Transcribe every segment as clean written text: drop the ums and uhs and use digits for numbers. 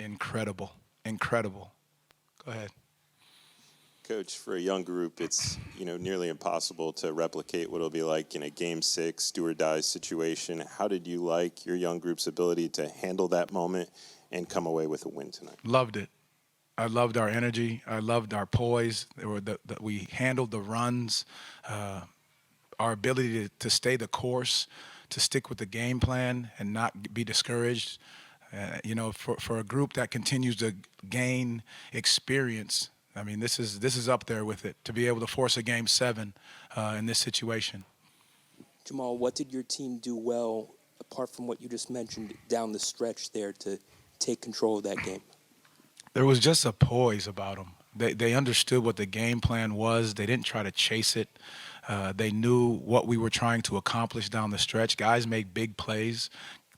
incredible, incredible. Go ahead. Coach, for a young group, it's nearly impossible to replicate what it'll be like in a Game 6 do or die situation. How did you like your young group's ability to handle that moment and come away with a win tonight? Loved it. I loved our energy. I loved our poise. We handled the runs, our ability to stay the course, to stick with the game plan and not be discouraged. For a group that continues to gain experience, I mean, this is up there with it, to be able to force a Game 7 in this situation. Jamahl, what did your team do well, apart from what you just mentioned, down the stretch there to take control of that game? There was just a poise about them. They understood what the game plan was. They didn't try to chase it. They knew what we were trying to accomplish down the stretch. Guys make big plays.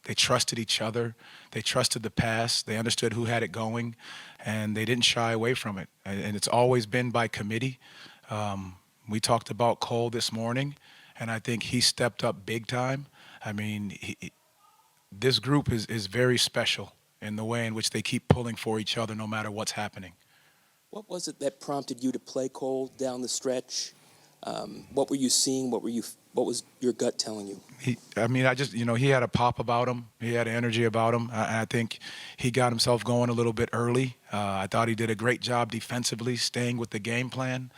They trusted each other. They trusted the pass. They understood who had it going, and they didn't shy away from it. And it's always been by committee. We talked about Cole this morning, and I think he stepped up big time. I mean, this group is very special in the way in which they keep pulling for each other no matter what's happening. What was it that prompted you to play Cole down the stretch? What were you seeing? What was your gut telling you? He had a pop about him. He had energy about him. I think he got himself going a little bit early. I thought he did a great job defensively, staying with the game plan.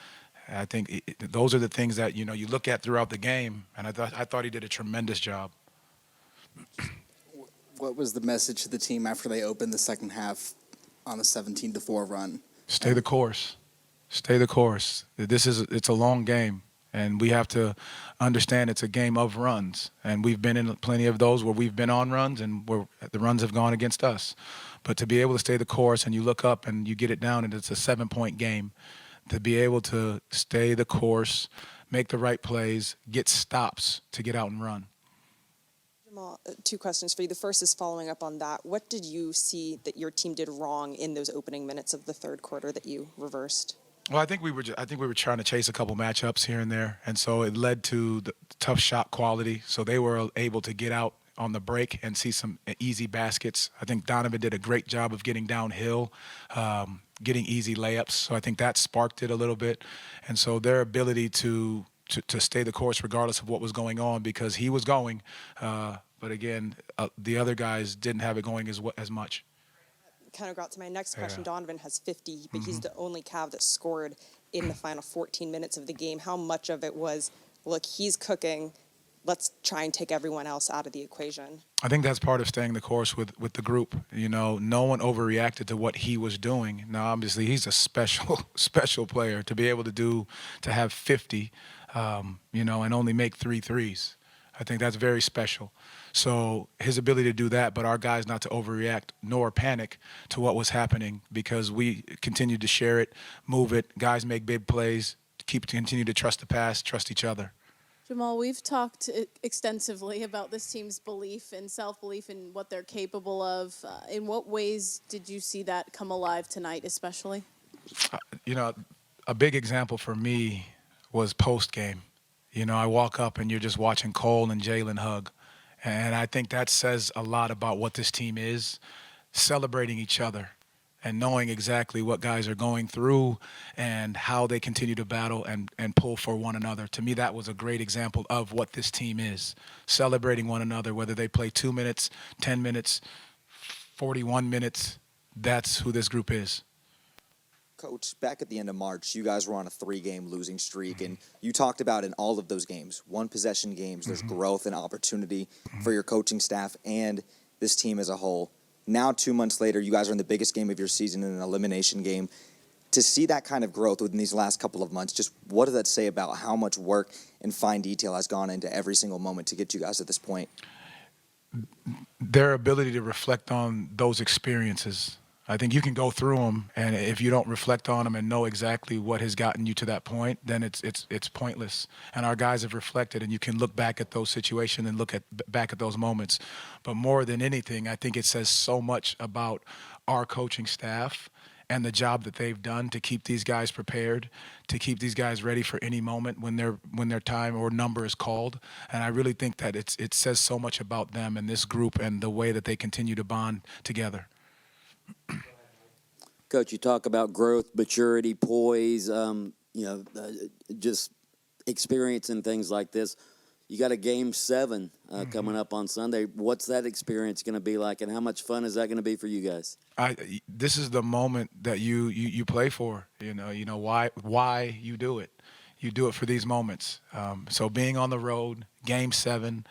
I think those are the things that, you look at throughout the game, and I thought he did a tremendous job. What was the message to the team after they opened the second half on a 17-4 run? Stay the course. Stay the course. It's a long game, and we have to understand it's a game of runs. And we've been in plenty of those where we've been on runs and where the runs have gone against us. But to be able to stay the course and you look up and you get it down and it's a 7-point game, to be able to stay the course, make the right plays, get stops to get out and run. Jamahl, two questions for you. The first is following up on that. What did you see that your team did wrong in those opening minutes of the third quarter that you reversed? Well, I think we were trying to chase a couple matchups here and there, and so it led to the tough shot quality. So they were able to get out on the break and see some easy baskets. I think Donovan did a great job of getting downhill, getting easy layups. So I think that sparked it a little bit, and so their ability to stay the course regardless of what was going on, because he was going, but again, the other guys didn't have it going as much. Kind of got to my next question. Yeah. Donovan has 50, but he's the only Cav that scored in the final 14 minutes of the game. How much of it was, look, he's cooking, let's try and take everyone else out of the equation? I think that's part of staying the course with the group. No one overreacted to what he was doing. Now, obviously, he's a special player to be able to have 50, and only make 3 threes. I think that's very special. So his ability to do that, but our guys not to overreact nor panic to what was happening, because we continued to share it, move it. Guys make big plays, continue to trust the pass, trust each other. Jamahl, we've talked extensively about this team's belief and self-belief in what they're capable of. In what ways did you see that come alive tonight, especially? A big example for me was post-game. I walk up and you're just watching Cole and Jalen hug. And I think that says a lot about what this team is, celebrating each other and knowing exactly what guys are going through and how they continue to battle and pull for one another. To me, that was a great example of what this team is, celebrating one another, whether they play 2 minutes, 10 minutes, 41 minutes. That's who this group is. Coach, back at the end of March, you guys were on a 3-game losing streak, and you talked about in all of those games, one-possession games, there's growth and opportunity for your coaching staff and this team as a whole. Now, 2 months later, you guys are in the biggest game of your season in an elimination game. To see that kind of growth within these last couple of months, just what does that say about how much work and fine detail has gone into every single moment to get you guys at this point? Their ability to reflect on those experiences. I think you can go through them, and if you don't reflect on them and know exactly what has gotten you to that point, then it's pointless. And our guys have reflected, and you can look back at those situations and back at those moments. But more than anything, I think it says so much about our coaching staff and the job that they've done to keep these guys prepared, to keep these guys ready for any moment when their time or number is called. And I really think that it says so much about them and this group and the way that they continue to bond together. Coach, you talk about growth, maturity, poise, just experience and things like this. You got a game 7 coming up on Sunday. What's that experience going to be like, and how much fun is that going to be for you guys? This is the moment that you play for. You know why you do it. You do it for these moments. So being on the road, game 7,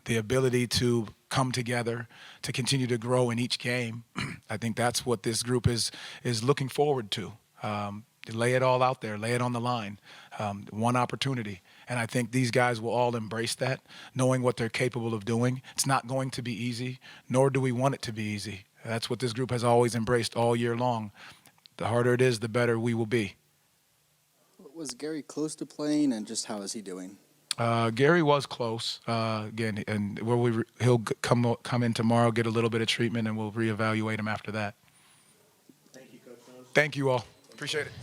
the ability to come together, to continue to grow in each game. I think that's what this group is looking forward to. Lay it all out there, lay it on the line. One opportunity. And I think these guys will all embrace that, knowing what they're capable of doing. It's not going to be easy, nor do we want it to be easy. That's what this group has always embraced all year long. The harder it is, the better we will be. Was Gary close to playing, and just how is he doing? Gary was close again, and he'll come in tomorrow, get a little bit of treatment, and we'll reevaluate him after that. Thank you, Coach Mose. Thank you all. Appreciate it.